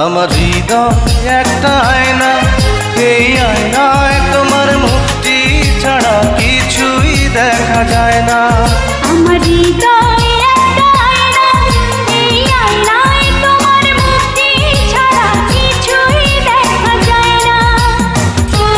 আমার হৃদয় একটা আয়না, এই আয়নায় তোমার মুক্তি ছাড়া কিছুই দেখা যায় না। আমার হৃদয় একটা আয়না, এই আয়নায় তোমার মুক্তি ছাড়া কিছুই দেখা যায় না। ও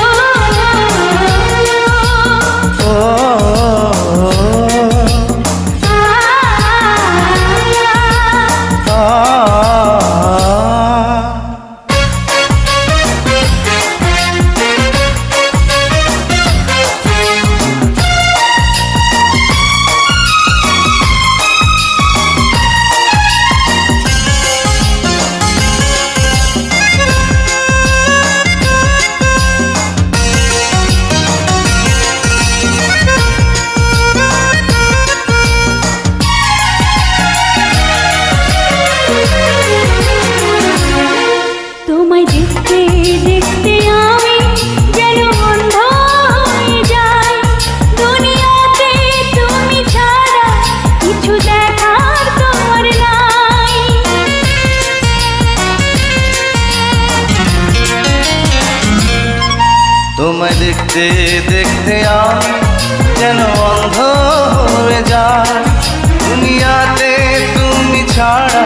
তোমায় দেখতে দেখতে আমি যেন অন্ধ হয়ে যাই, দুনিয়াতে তুমি ছাড়া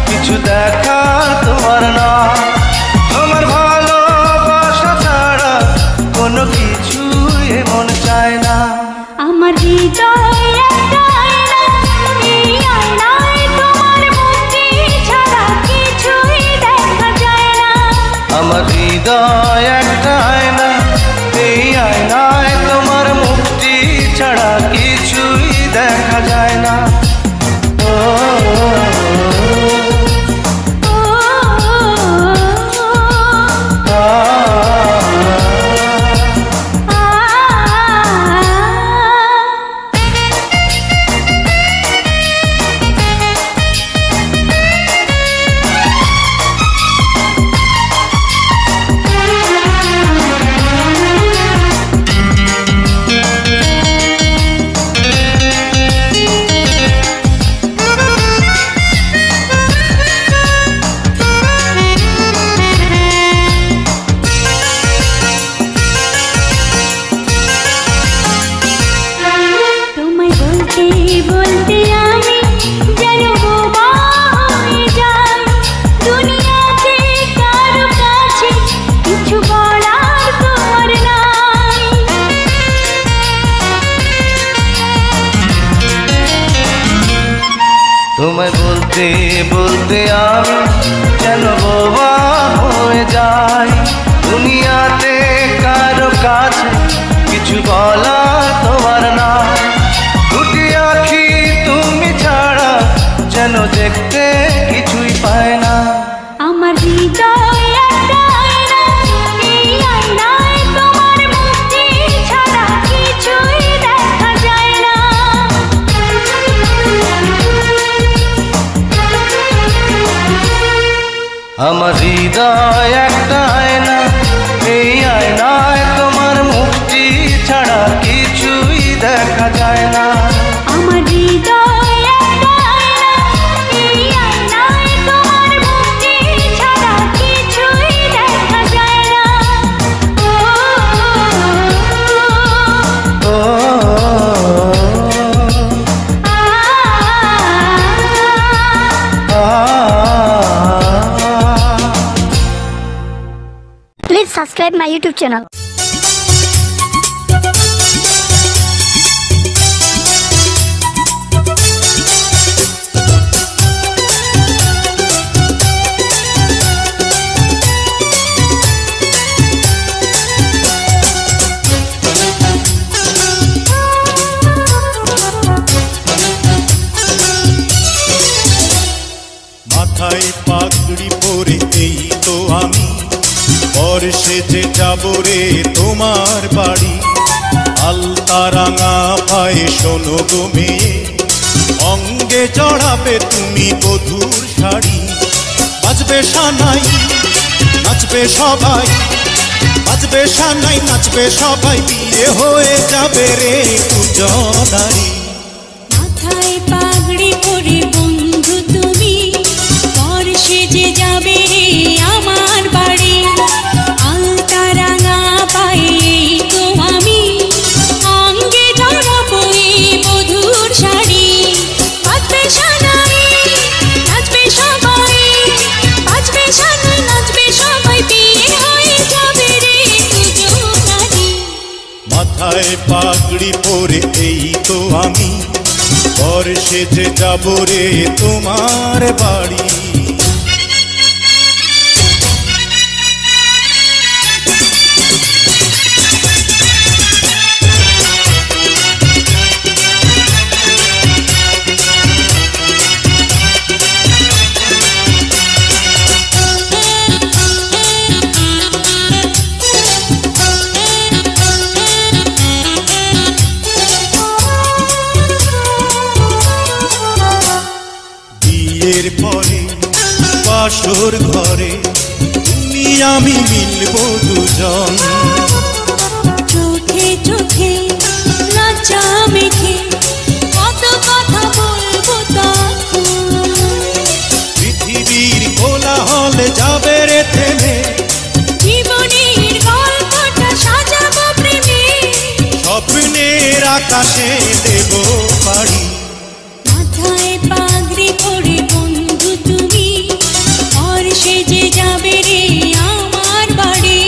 কিছু দেখার তোমার না। তোমার ভালোবাসা ছাড়া কোনো কিছু এমন চায় না। আমার হৃদয় একটা আয়না, এই আয়নায় তোমার মুক্তি ছাড়া কিছুই দেখা যায় না। আমার হৃদয় একটা আয়না, এই আয়নায় তোমার মুক্তি ছাড়া কিছুই দেখা যায় না। তোমায় বলতে বলতে আমি যেন বোবা হয়ে যাই, দুনিয়াতে কারো কাছে কিছু বলার তোমার নাই। দুটি আঁখি তুমি ছাড়া যেন দেখতে কিছুই পায় না। আমার হৃদয় একটা আয়না, এই আয়নায় তোমার মুক্তি ছাড়া কিছুই দেখা যায় না। আমার হৃদয় একটা আয়না, এই আয়নায় তোমার মুক্তি ছাড়া কিছুই দেখা যায় না। আমার হৃদয় একটা আয়না, এই আয়নায় তোমার মুক্তি ছাড়া কিছুই দেখা যায় না। Please subscribe my YouTube channel. মাথায় পাগড়ি পরে এই তো আমি বর্ষে যে যাবো রে তোমার বাড়ি। আলতা রাঙা পায়ে শোনো গো মেয়ে, অঙ্গে জড়াবে তুমি বধূর শাড়ি। বাজবে সানাই নাচবে সবাই, বাজবে সানাই নাচবে সবাই, বিয়ে হয়ে যাবে রে পূজনারি। মাথায় পাগড়ি পরে বন্ধু তুমি বর্ষে যে যাবে রে সেজে যাব রে তোমার বাড়ি। বিয়ের পরে বাসর ঘরে তুমি আমি মিলবো দুজন, চোখে চোখে লজ্জা মেখে কত কথা বলবো তখন। পৃথিবীর কোলাহল যাবে রে থেমে, জীবনের গল্পটা সাজাবো প্রেমে, স্বপ্নের আকাশে দেব পাড়ি। মাথায় পাগড়ি পরে বন্ধু তুমি, আর সেজে যাবে রে আমার বাড়ি।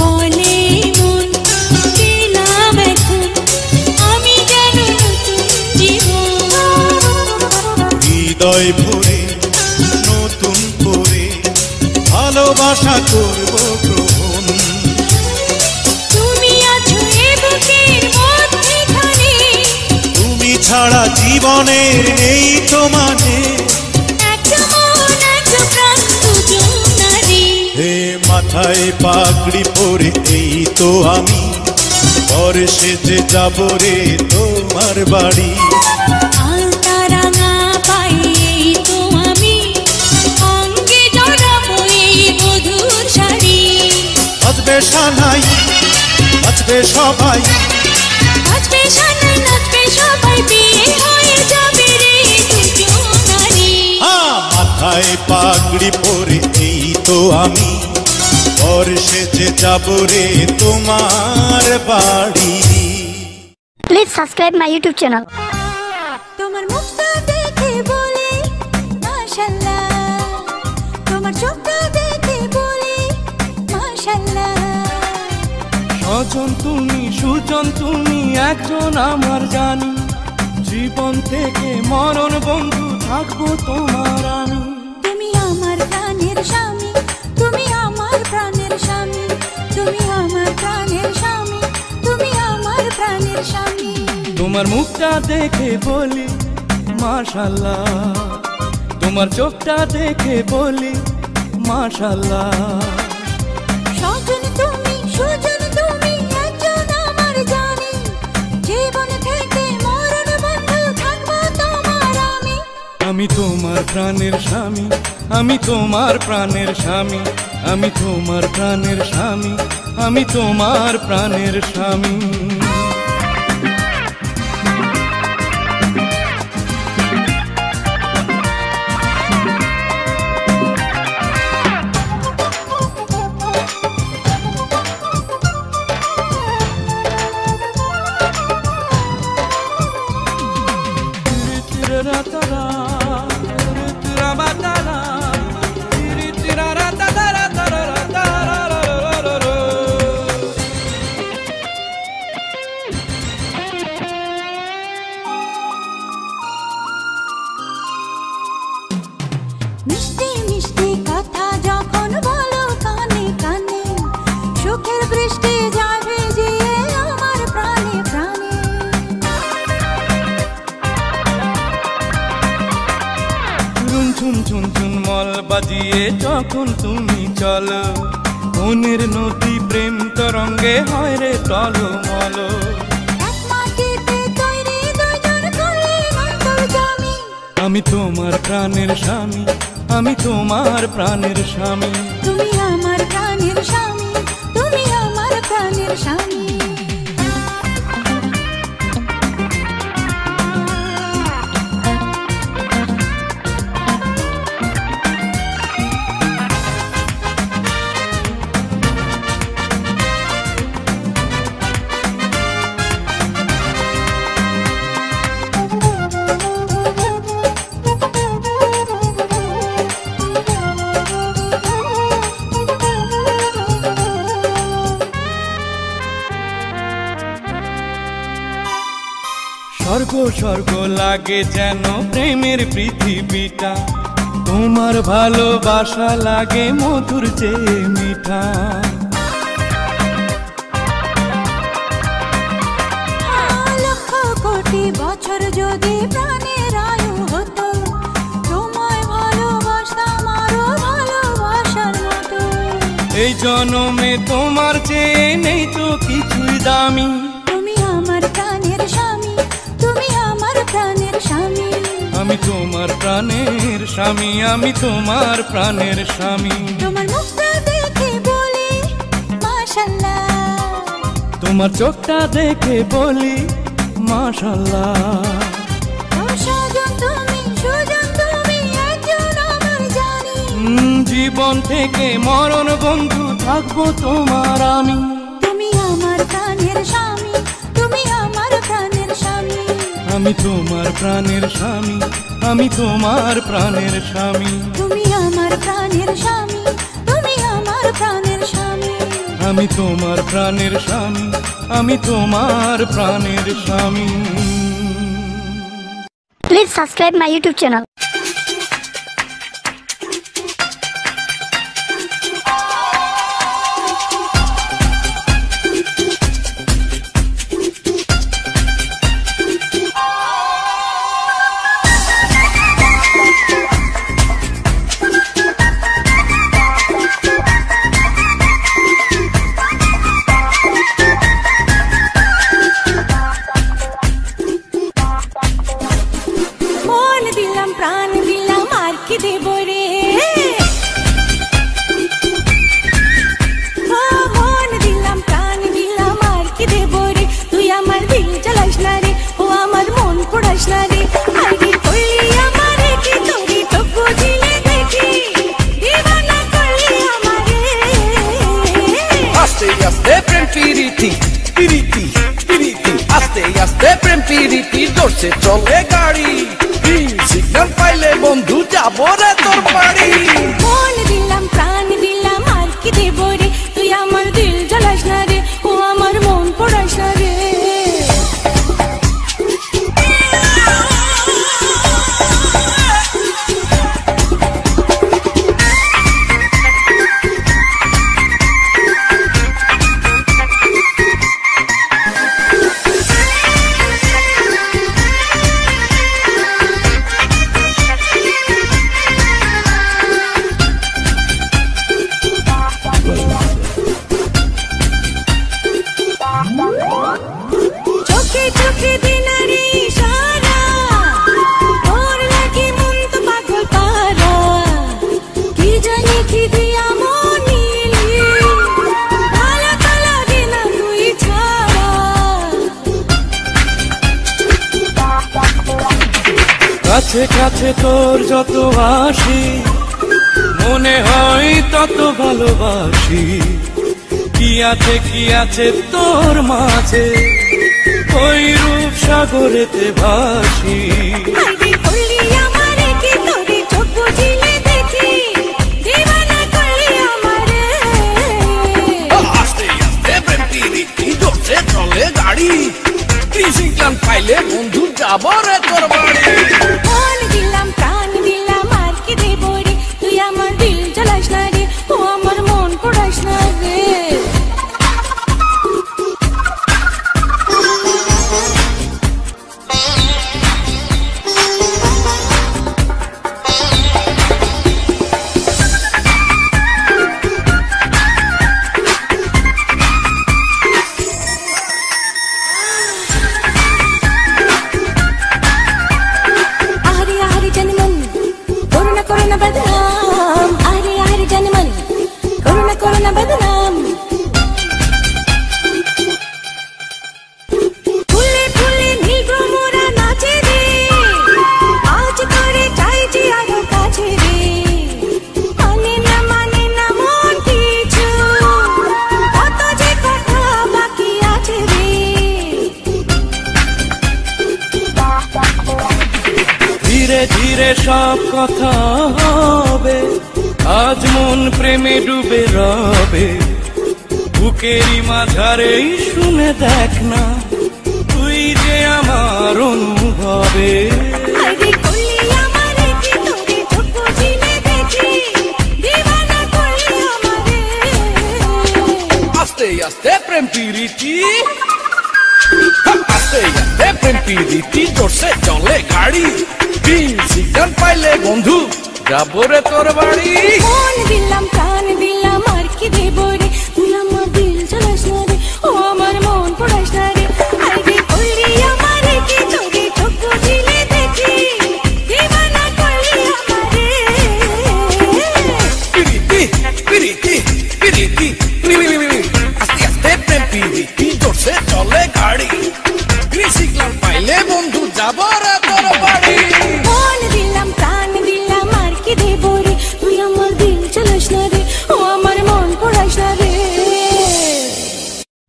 বলে মন পেলাম এখন আমি যেন নতুন জীবন। হৃদয় ভরে নতুন করে ভালোবাসা করব গ্রহণ, তুমি আছো এ বুকের মধ্যেখানে, তুমি ছাড়া জীবনের নেই তো মানে। একটা মন একটা প্রাণ দুজনারি। হে মাথায় পাগড়ি পরে এই তো আমি, পরে সেজে যাব রে তোমার বাড়ি। আলতা রাঙা পায়ে এই তো আমি, অঙ্গে জড়াবো এই মধুর শাড়ি। বাজবে সানাই বাজবে সবাই, নাচবে সানাই নাচবে সবাই, বিয়ে হয়ে যাবে রে দুজনারি। মাথায় পাগড়ি পরে এই তো আমি, পরে সেজে যাব রে তোমার বাড়ি। Please subscribe my YouTube channel. তোমার মুখটা দেখে বলি মাশাআল্লাহ, তোমার চোখটা দেখে বলি মাশাআল্লাহ। স্বজন তুমি সুজন তুমি একজন আমার জানি, জীবন থেকে মরণ বন্ধু থাকবো তোমার আমি। তুমি আমার প্রাণের স্বামী, তুমি আমার প্রাণের স্বামী, তুমি আমার প্রাণের স্বামী, তুমি আমার প্রাণের স্বামী। তোমার মুখটা দেখে বলি মাশাআল্লাহ, তোমার চোখটা দেখে বলি মাশাআল্লাহ। স্বজন তুমি সুজন তুমি একজন আমার জানি, জীবন থেকে মরণ বন্ধু থাকবো তোমার আমি। আমি তোমার প্রাণের স্বামী, আমি তোমার প্রাণের স্বামী, আমি তোমার প্রাণের স্বামী, আমি তোমার প্রাণের স্বামী। মিষ্টি মিষ্টি কথা যখন বলো কানে কানে, সুখের বৃষ্টি যাবে যে আমার প্রাণে প্রাণে। চুন চুন চুন চুন মল বাজিয়ে যখন তুমি চলো, মনের নদী প্রেম তরঙ্গে হয় রে টলমল। এক মাটিতে তৈরি দুজন করলে অন্তর্যামী। আমি তোমার প্রাণের স্বামী, আমি তোমার প্রাণের স্বামী। তুমি আমার প্রাণের স্বামী, তুমি আমার প্রাণের স্বামী। স্বর্গ লাগে যেন প্রেমের পৃথিবীটা, তোমার ভালোবাসা লাগে মধুর চেয়ে মিঠা। লক্ষ কোটি বছর যদি প্রাণের আয়ু হতো, তোমায় ভালোবাসতাম আরো ভালোবাসার মতো। এই জনমে তোমার চেয়ে নেই তো কিছুই দামি, তুমি আমার প্রাণের স্বামী, তুমি আমার প্রাণের স্বামী। আমি তোমার প্রাণের স্বামী, আমি তোমার প্রাণের স্বামী। তোমার মুখটা দেখে বলি মাশাআল্লাহ, তোমার চোখটা দেখে বলি মাশাআল্লাহ। সুজন তুমি, সুজন তুমি একজন আমার জানি। জীবন থেকে মরণ বন্ধু থাকবো তোমার আমি। তুমি আমার প্রাণের স্বামী, তুমি আমার প্রাণের স্বামী। আমি তোমার প্রাণের স্বামী, আমি তোমার প্রাণের স্বামী। তুমি আমার প্রাণের স্বামী, তুমি আমার প্রাণের স্বামী। আমি তোমার প্রাণের স্বামী, আমি তোমার প্রাণের স্বামী। Please subscribe my YouTube channel. জোরসে চলে গাড়ি, সিগন্যাল পাইলে বন্ধু যাবো রে তোর বাড়ি। মন দিলাম প্রাণ দিলাম আর কি দেব রে, তুই আমার দিল জ্বালাস না রে, ও আমার মন পড়াস না রে। কাছে কাছে তোর যত আসি, মনে হয় তত ভালোবাসি। কি আছে তোর মাঝে, ওই রূপ সাগরেতে ভাসি। চলে গাড়ি, সিগন্যাল পাইলে বন্ধু যাবো রে তোর বাড়ি। মন দিলাম প্রাণ দিলাম আর কি দেব রে, তুই আমার দিল জ্বালাস না রে, ও আমার মন পড়াস না রে। ধীরে ধীরে সব কথা হবে, আজ মন প্রেমে ডুবে রবে। বুকেরই মাঝারে শুনে দেখ না, তুই যে আমার অনুভব। হবে। আরে করলি আমারে কি তোরে চোখ বুঝিলে দেখি দিবানা করলি আমারে আস্তে আস্তে প্রেম প্রীতি আস্তে আস্তে প্রেম প্রীতি জোরসে চলে গাড়ি গ্রিন সিগন্যাল পাইলে বন্ধু যাবো রে তোর বাড়ি মন দিলাম প্রাণ দিলাম আর কি দেব রে তুই আমার দিল চালাস না রে ও আমার মন পড়াস না রে আরে করলি আমারে কি তোরে চোখ বুঝিলে দেখি দিবানা করলি আমারে প্রীতি প্রীতি প্রীতি আস্তে আস্তে প্রেম প্রীতি জোরসে চলে গাড়ি গ্রিন সিগন্যাল পাইলে বন্ধু যাবো রে তোর বাড়ি মন দিলাম প্রাণ দিলাম আর কি দেব রে তুই আমার দিল চালাস না রে ও আমার মন পড়াস না রে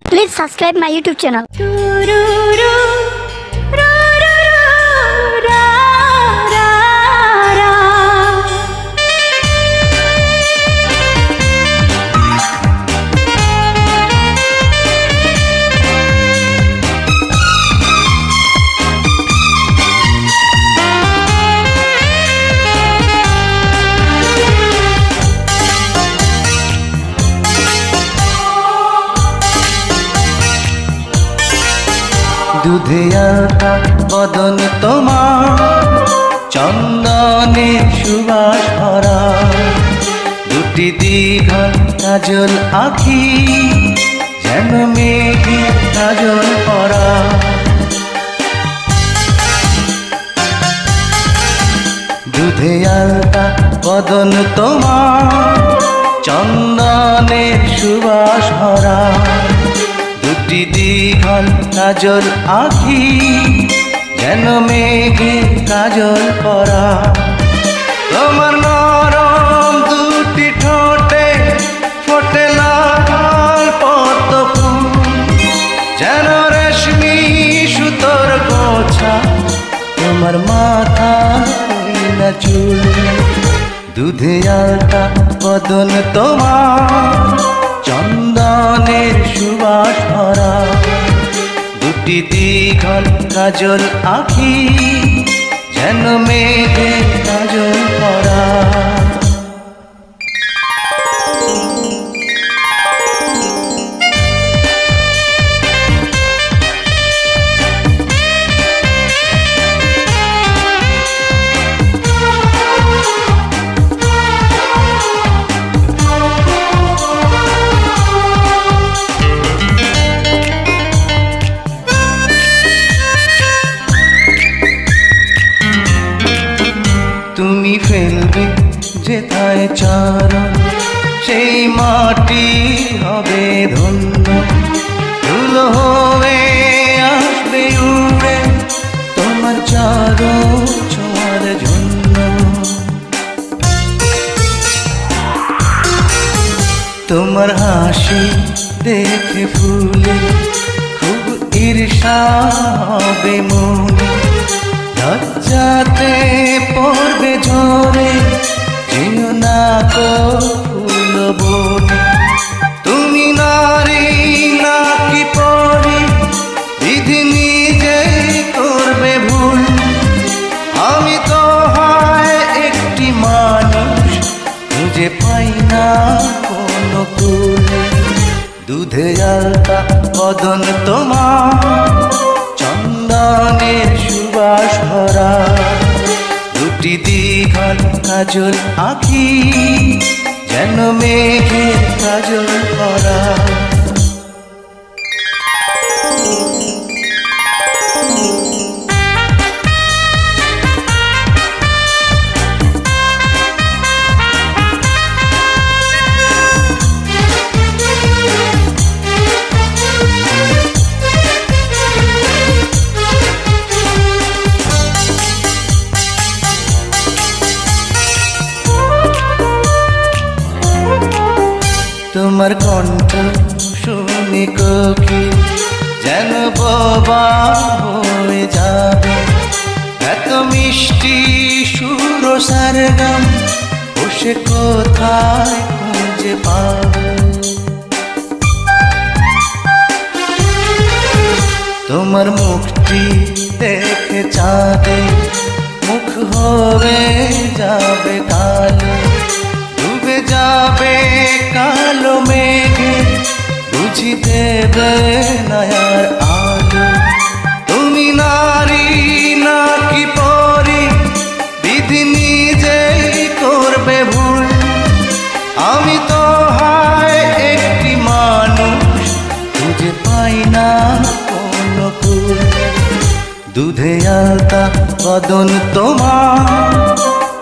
Please subscribe my YouTube channel. দুধে আঁকা বদন তোমার চন্দনে সুবাস ভরা দুটি দীঘল কাজল আখি যেন মেঘে কাজল পরা দুধে আঁকা বদন তোমার চন্দনে সুবাস ভরা দুটি দীঘল কাজল আখি যেন মেঘে কাজল পরা তোমার নরম দুটি ঠোঁটে ফোটে লাল পদ্ম ফুল যেন রেশমি সুতোর গোছা তোমার মাথা না চুল দুধে আলতা বদন তোমার চন্দনের সুবাস ভরা দুটি দীঘল কাজল আখি যেন মেঘে কাজল পরা তুমি ফেলবে যেথায় চরণ সেই মাটি হবে ধন্য ধুলো হয়ে আসবে উড়ে তোমার চরণ ছোঁয়ার জন্য তোমার হাসি দেখে ফুলে খুব ঈর্ষা হবে মনে লজ্জাতে পড়বে ঝরে যেও না কো ফুল বনে তুমি নারী নাকি পরি বিধি নিজে করবে ভুল আমি তো হয় একটি মানুষ খুঁজে পাই না কোনো কুল দুধে আলতা বদন তোমার চন্দনের সুবাস ভরা দুটি দীঘল কাজল আখি যেন মেঘে কাজল ভরা তোমার কণ্ঠ শুনে কোকি যেন বোবা হয়ে যাবে এত মিষ্টি সুর সারগাম বসে কোথায় খুঁজে পাবে তোমার মুখটি দেখে চাঁদে মুখ হয়ে যাবে কালো, ডুবে যাবে কালো মেঘে, বুঝি দেবে না আর আলো। তুমি নারী নাকি পরি, বিধি নিজেই করবে ভুল। আমি তো হয় একটি মানুষ, খুঁজে পাই না কোনো কুল। দুধে আলতা বদন তোমার,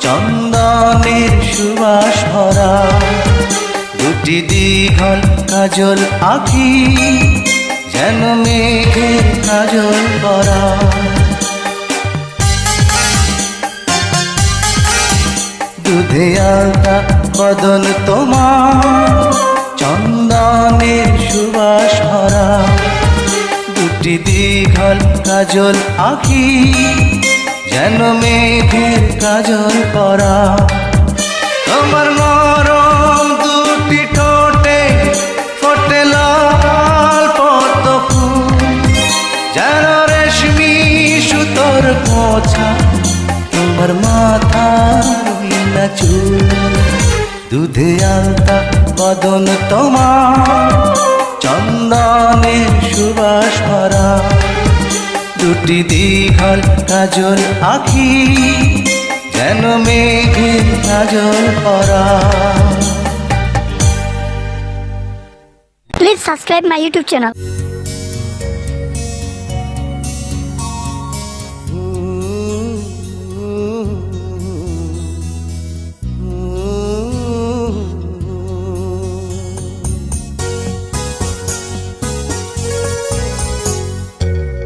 চন্দনের সুবাস ভরা, দুটি দীঘল কাজল আঁখি, যেন মেঘের কাজল করা। দুধে আলতা বদন তোমার, চন্দনের সুবাস ভরা, দুটি দীঘল কাজল আঁখি, যেন মেঘের কাজল করা। তোমার নরম দুটি ঠোঁটে ফোটে লাল পদ্ম ফুল, যেন রেশমি সুতোর খোঁচা তোমার মাথা না চুল। দুধে আলতা বদন তোমার, চন্দনের সুবাস ভরা, দুটি দীঘল কাজল আঁখি, যেন মেঘের কাজল করা। Please subscribe my YouTube channel.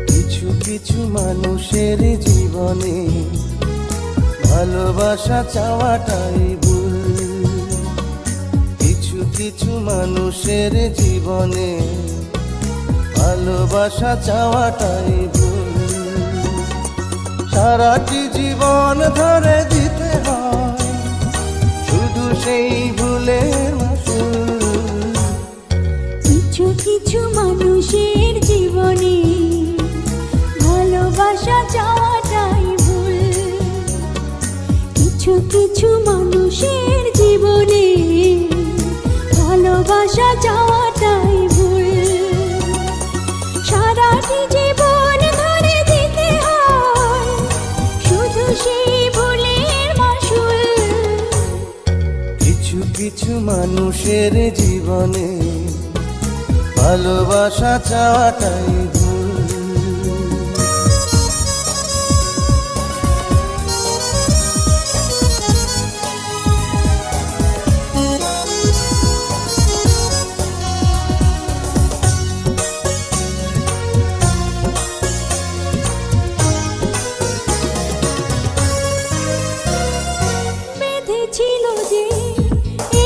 কিছু কিছু মানুষের জীবনে ভালোবাসা চাওয়াটাই ভুল। কিছু কিছু মানুষের জীবনে ভালোবাসা চাওয়াটাই ভুল। সারাটি জীবন ধরে দিতে হয় শুধু সেই ভুলের মাসুল। কিছু কিছু মানুষের জীবনে ভালোবাসা চাওয়াটাই ভুল। কিছু কিছু মানুষের জীবনে ভালোবাসা চাওয়াটাই ভুল। সারাটি জীবন ধরে দিতে হয় শুধু সেই ভুলের মাসুল। কিছু কিছু মানুষের জীবনে ভালোবাসা চাওয়াটাই ভুল। বেঁধেছিল যে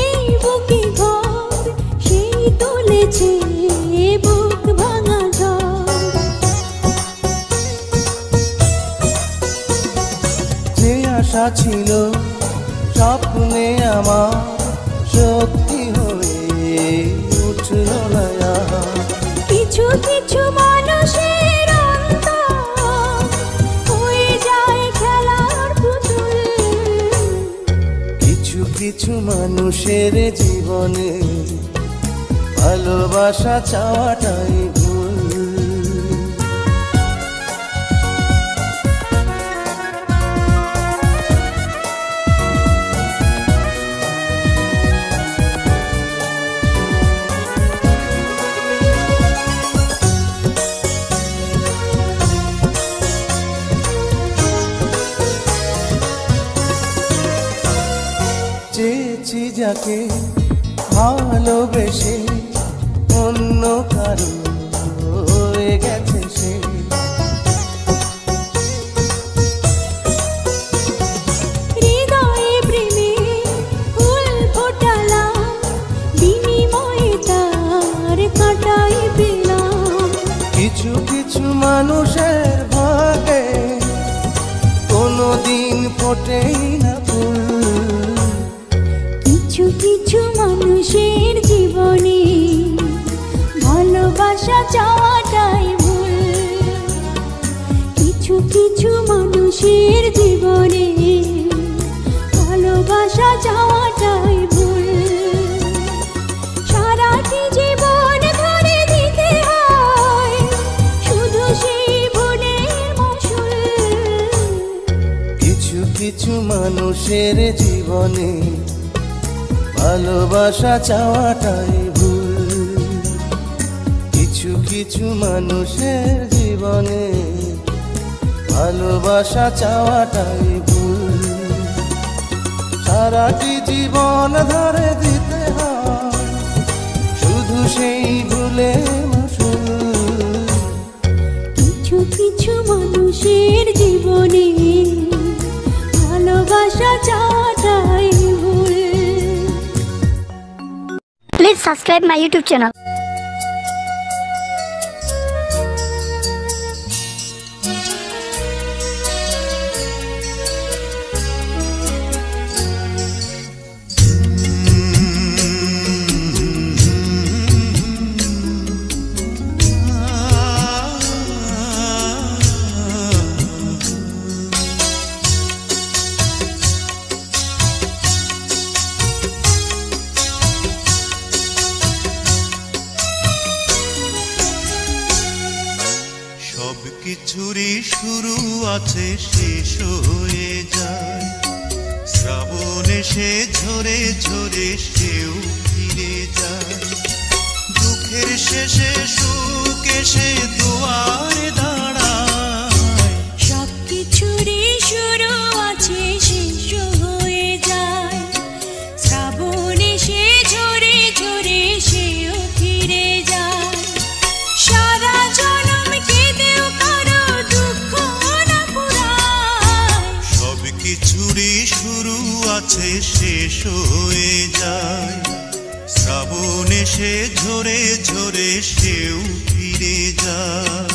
এই বুকে ঘর, সেই তুলেছে বুক ভাঙা ঝড়। যে আশা ছিল স্বপ্নে আমার, সত্যি হয়ে উঠল না আর। কিছু কিছু মানুষের অন্তর হয়ে যায় খেলার পুতুল। কিছু কিছু মানুষের জীবনে ভালোবাসা চাওয়াটাই ভুল। চেয়েছি যাকে ভালোবেসে, অন্য কারো হয়ে গেছে সে। হৃদয়ে প্রেমে ফুল ফোটালাম, বিনিময়ে তার কাঁটাই পেলাম। কিছু কিছু মানুষের ভাগে কোনোদিন ফোটেই না ফুল। কিছু কিছু মানুষের জীবনে ভালোবাসা চাওয়াটাই ভুল। কিছু মানুষের জীবনে ভালোবাসা চাওয়াটাই ভুল। সারাটি জীবন ধরে দিতে হয় শুধু সেই ভুলের মাসুল। কিছু কিছু মানুষের জীবনে ভালোবাসা চাওয়াটাই ভুল। কিছু কিছু মানুষের জীবনে ভালোবাসা চাওয়াটাই ভুল। সারাটি জীবন ধরে দিতে হয় শুধু সেই ভুলের মাসুল। কিছু কিছু মানুষের জীবনে ভালোবাসা চাওয়াটাই ভুল। Please subscribe my YouTube channel. সবকিছুরই শুরু আছে শেষ হয়ে যায়, শ্রাবণ এসে ঝরে ঝরে সেও ফিরে যায়। দুঃখের শেষে সুখ এসে দুয়ারে দাঁড়ায়। সবকিছুরই শুরু আছে শেষ হয়ে যায়, শ্রাবণ এসে ঝরে ঝরে সেও ফিরে যায়। সারা জনম কেঁদেও কারো দুঃখ না পুরায়। সবকিছুরই শুরু আছে শেষ হয়ে যায়, শ্রাবণ এসে ঝরে ঝরে সেও ফিরে যায়।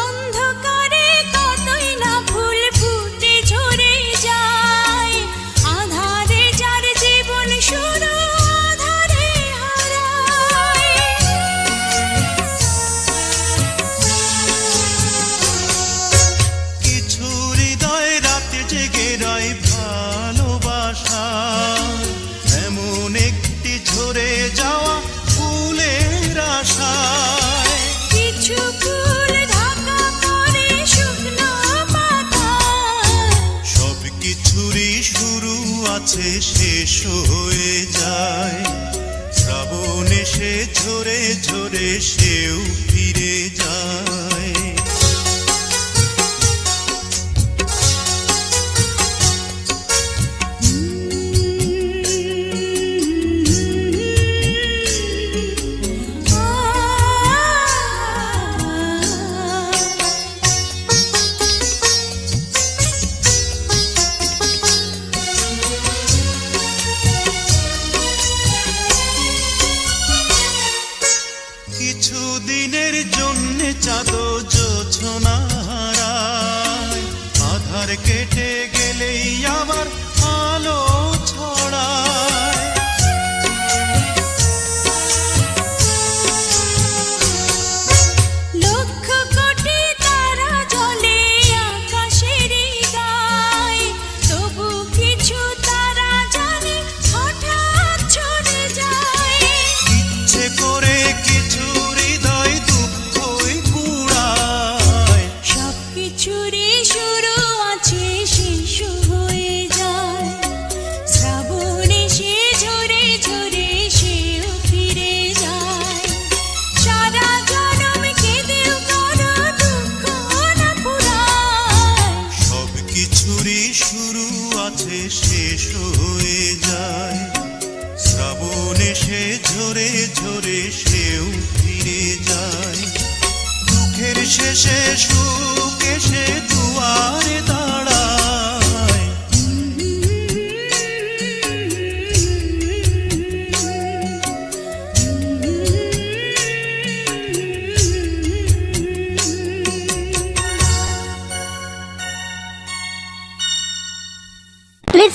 অন্ধকারে কতই না ফুল ফুটে ঝরে যায়, আঁধারে যার জীবন শুরু আঁধারে হারায়। কিছু হৃদয় রাতে জেগে রয় ভালোবাসা, এমন একটি ঝরে যাওয়া ফুলের আশায়। কিছু ফুল ঢাকা পড়ে শুকনো পাতায়। সবকিছুরই শুরু আছে শেষ হয়ে যায়, শ্রাবণ এসে ঝরে ঝরে সেও ফিরে যায়। কিছু দিনের জন্য চাঁদ জোছনা হারায়, আধার কেটে গেলেই আবার আলো ছড়ায়। লক্ষ কোটি তারা জ্বলে আকাশেরই গায়ে, তবু কিছু তারা জানে হঠাৎ ছড়ে যায়। ইচ্ছে করে কিছু হৃদয় দুঃখই কুড়ায়। সবকিছুরই শুরু আছে শেষ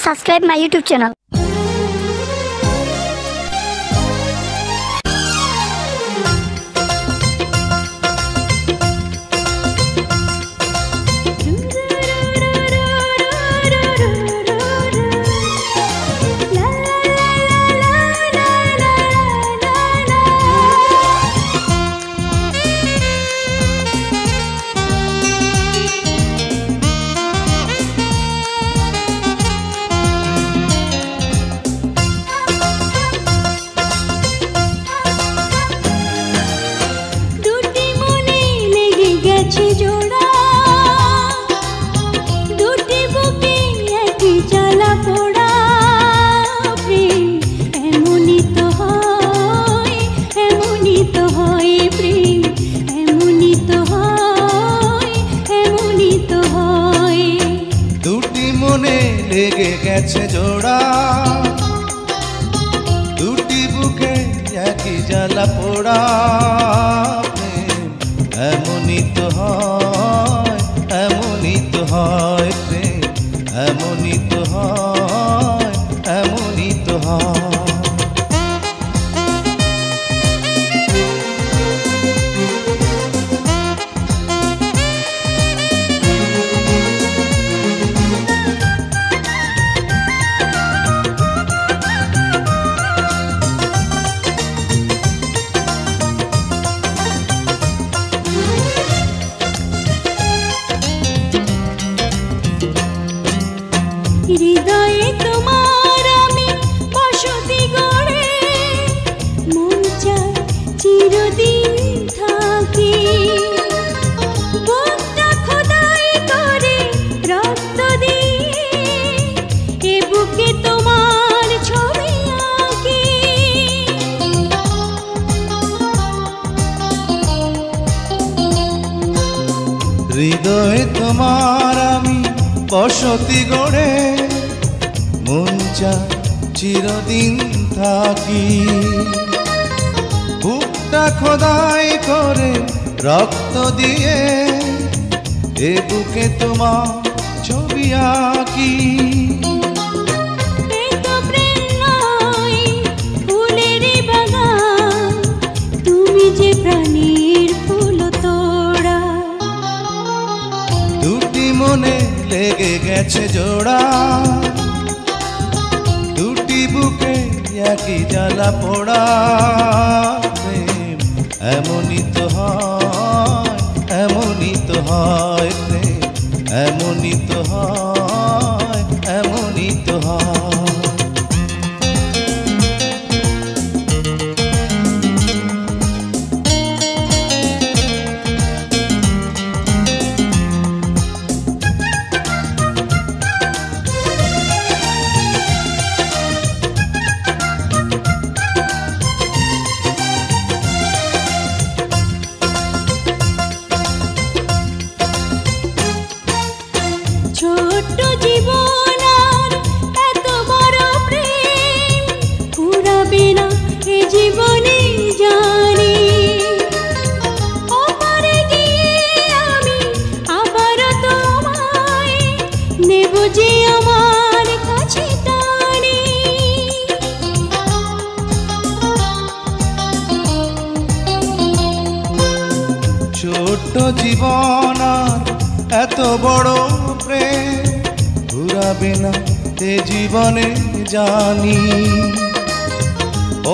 subscribe my YouTube channel. লেগে গেছে জোড়া দুটি বুকে একই জ্বালা পোড়া এমনই তো হয় এমনই তো হয় প্রেম এমনই তো হয় এমনই তো হয় হৃদয়ে তোমার আমি বসতি গড়ে মন চায় চিরদিন থাকি বুকটা খোদাই করে রক্ত দিয়ে এ বুকে তোমার ছবি আঁকি হৃদয়ে তোমার আমি বসতি গড়ে মন চায় চিরদিন থাকি বুকটা খোদাই করে রক্ত দিয়ে এ বুকে তোমার ছবি আঁকি তুমি যে প্রাণীর ফুল তোড়া দুটি মনে লেগে গেছে জোড়া দুটি বুকে একই জ্বালা পোড়া প্রেম এমনই তো হয় এমনই তো হয় প্রেম এমনই তো হয় এমনই তো হয় ছোট্ট জীবন আর এত বড় প্রেম ফুরাবে না এ জীবনে জানি ওপারে গিয়ে আমি আবার তোমায় নেব যে আমার কাছে টানি ছোট্ট জীবন আর এত বড় প্রেম ঘুরাবে না তে জীবনে জানি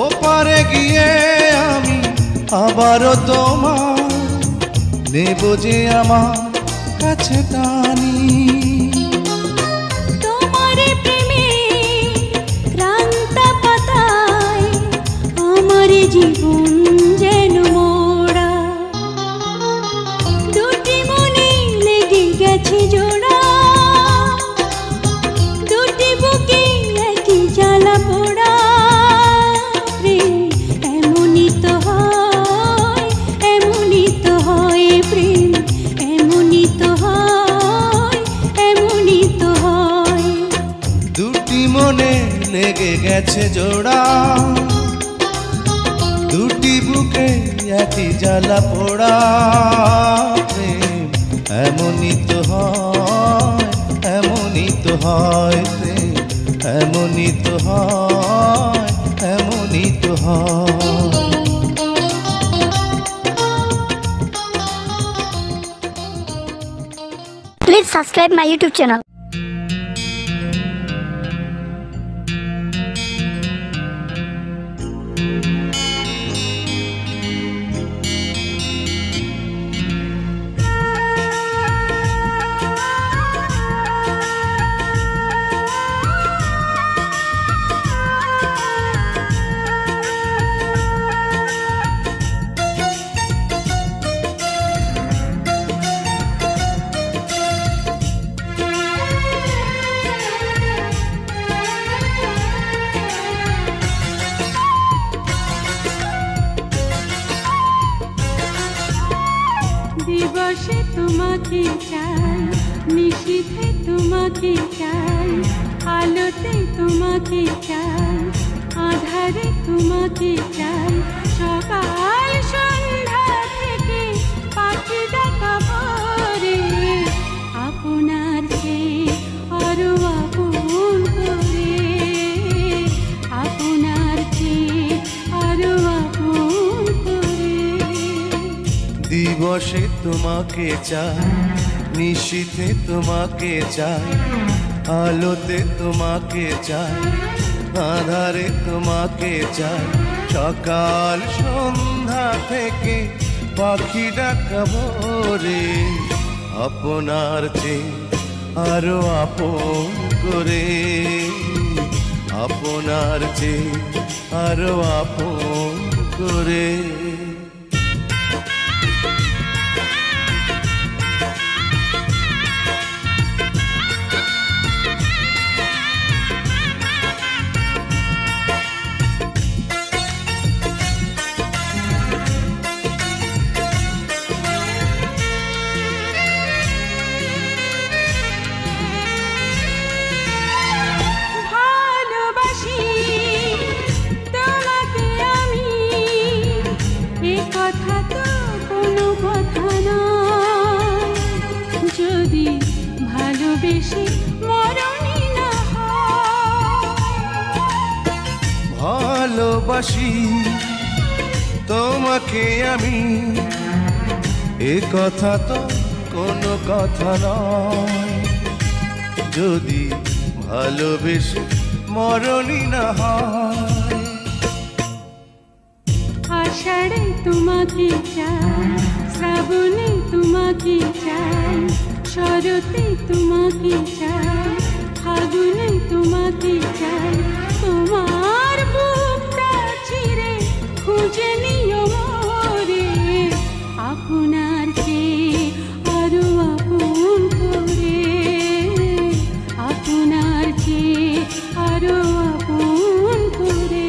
ওপারে গিয়ে আমি আবারও তোমার নেব যে আমার কাছে টানি তোমার প্রেমে ক্রান্ত পাতায় আমার জীবন যেন মোড়া দুটি মনে লেগে গেছে জোড়া দুটি বুকে একই জ্বালা পোড়া প্রেম এমনই তো হয় এমনই তো হয় প্রেম এমনই তো হয় এমনই তো হয় দুটি মনে লেগে গেছে জোড়া দুটি বুকে একই জ্বালা পোড়া প্রেম এমনই তো হয় এমনই তো হয় প্রেম এমনই তো হয়, এমনই তো হয়। Please subscribe my YouTube channel. দিবসে তোমাকে চাই, নিশীথে তোমাকে চাই, আলোতে তোমাকে চাই, আধারে তোমাকে চাই, সকাল সন্ধ্যা থেকে পাখি ডাকা ভোরে, আপনার চেয়ে আরো আপন করে, আপনার চেয়ে আরো আপন করে। দিবসে তোমাকে চাই, নিশীথে তোমাকে চাই, আলোতে তোমাকে চাই, আধারে তোমাকে চাই, সকাল সন্ধ্যা থেকে পাখি ডাকা ভোরে, আপনার চেয়ে আরো আপন করে, আপনার চেয়ে আরো আপন করে। ভালোবাসি তোমাকে আমি, এ কথা তো কোনো কথা নয়, যদি ভালোবেসে মরণই না হয়। ভালোবাসি তোমাকে আমি, এ কথা তো কোনো কথা নয়, যদি ভালোবেসে মরণই না হয়। আষাঢ়ে তোমাকে চাই, শ্রাবণে তোমাকে চাই, শরতে তোমাকে চাই, ফাগুনে তোমাকে চাই, তোমার বুকটা চিরে খুঁজে নিও মোরে, আপনার চেয়ে আরো আপন করে, আপনার চেয়ে আরো আপন করে।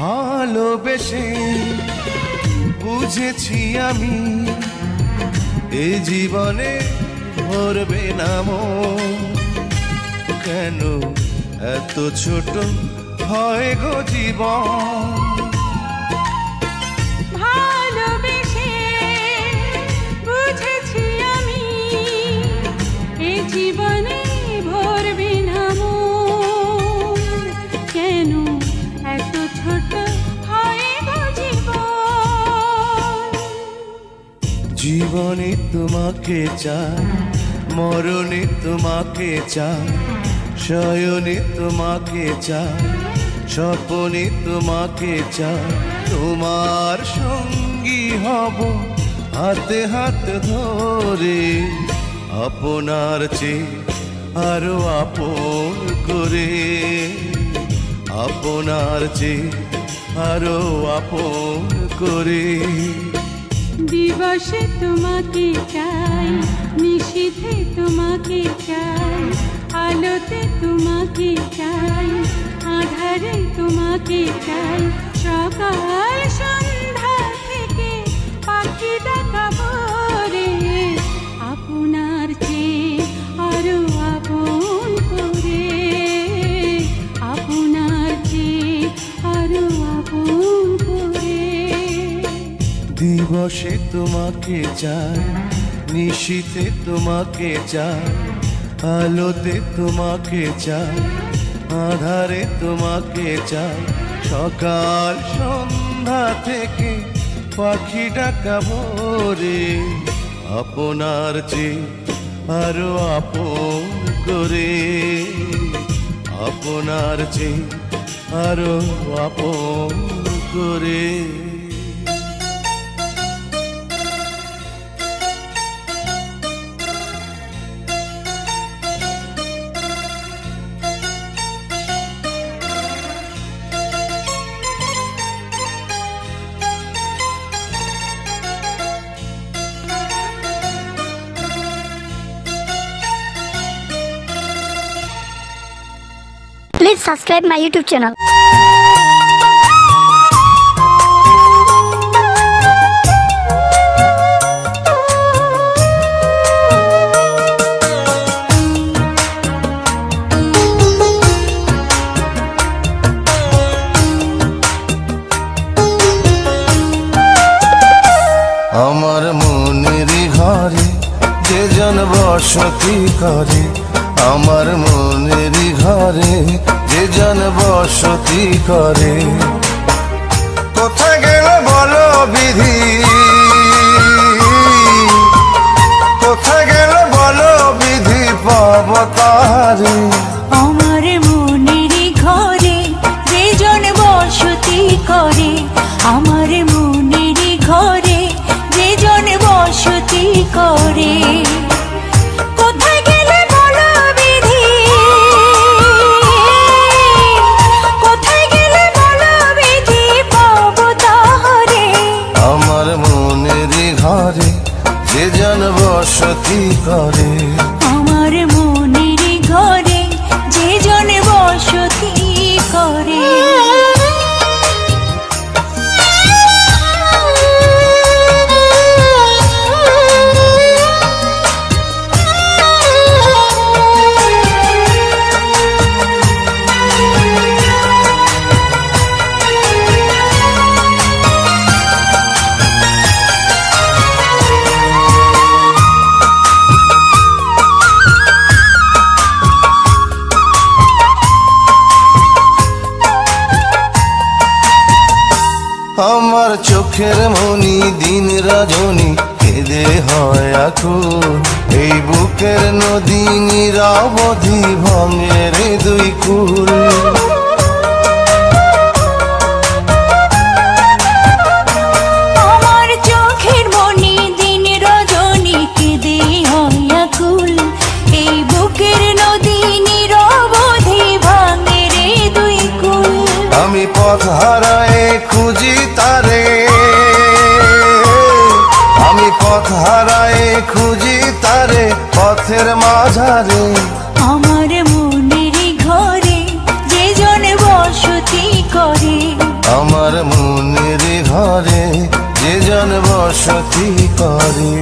ভালোবেসে বুঝেছি আমি, এ জীবনে ভরবে না মন, কেন এত ছোট হয় গো জীবন। ভালোবেসে বুঝেছি আমি, এ জীবনে ভরবে না মন, কেন এত ছোট হয় গো জীবন। জীবনে তোমাকে চাই, মরণে তোমাকে চাই, শয়নে তোমাকে চাই, স্বপনে তোমাকে চাই, তোমার সঙ্গী হব হাতে হাত ধরে, আপনার চেয়ে আরো আপন করে, আপনার চেয়ে আরো আপন করে। দিবসে তোমাকে চাই, নিশীথে তোমাকে চাই, আলোতে তোমাকে চাই, আধারে তোমাকে চাই, সকাল সন্ধ্যা থেকে তোমাকে চাই, নিশীতে তোমাকে চাই, আলোতে তোমাকে চাই, আধারে তোমাকে চাই, সকাল সন্ধ্যা থেকে পাখি ডাকা ভোরে, আপনার চেয়ে আরো আপন করে, আপনার চেয়ে আরো আপন করে। Please subscribe my YouTube channel. আমার মনেরই ঘরে যে জন বসতি করে, আমার মনেরই ঘরে যে জন বসতি করে, কোথায় গেল বলো বিধি, কোথায় গেল বলো বিধি পাব তারে। আমার মনেরই ঘরে যে জন বসতি করে, আমার মনেরই ঘরে যে জন বসতি করে, কোথায় গেলে বলো বিধি, কোথায় গেলে বলো বিধি পাব তারে। আমার মনেরই ঘরে যে জন বসতি করে, আমার মনেরই ঘরে যে জন বসতি করে। আমার চোখের মনি দিন রজনী কেঁদে হয় আকুল, এই বুকের নদী নিরাবধি ভাঙে রে দুই কুল। আমার চোখের মনি দিন রজনী কেঁদে হয় আকুল, এই বুকের নদী নিরবধি ভাঙে রে দুই কুল। আমি পথ হারায়ে খুঁজি তারে, আমি পথ হারায়ে খুঁজি তারে পথের মাঝারে। আমার মনেরই ঘরে যে জন বসতি করে, আমার মনের ঘরে যে জন বসতি করে।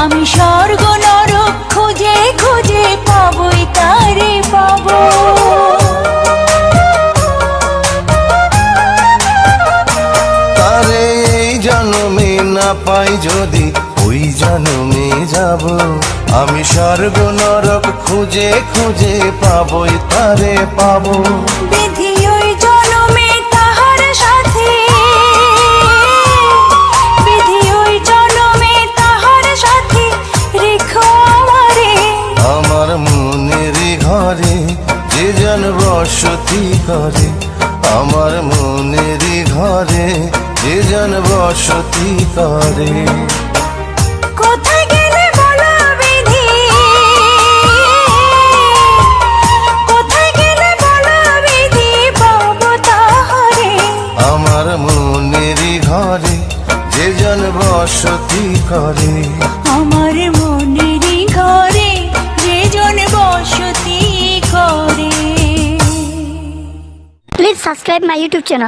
আমি স্বর্গ নরক খুঁজে খুঁজে পাবই তারে পাবো। তারে এই জন্মে না পাই যদি ওই জন্মে যাব, আমি স্বর্গ নরক খুঁজে খুঁজে পাবই তারে পাবো। বিধি ওই জন্মে তাহার সাথে, বিধি ওই জন্মে তাহার সাথে রেখো আমারে। আমার মনের ঘরে যে জন বসতি করে, আমার মনের ঘরে যে জন বসতি করে। কোথায় গেলে বলো বিধি, কোথায় বসতি করে। আমার মনেরই ঘরে যে জন বসতি করে। Please subscribe my YouTube channel.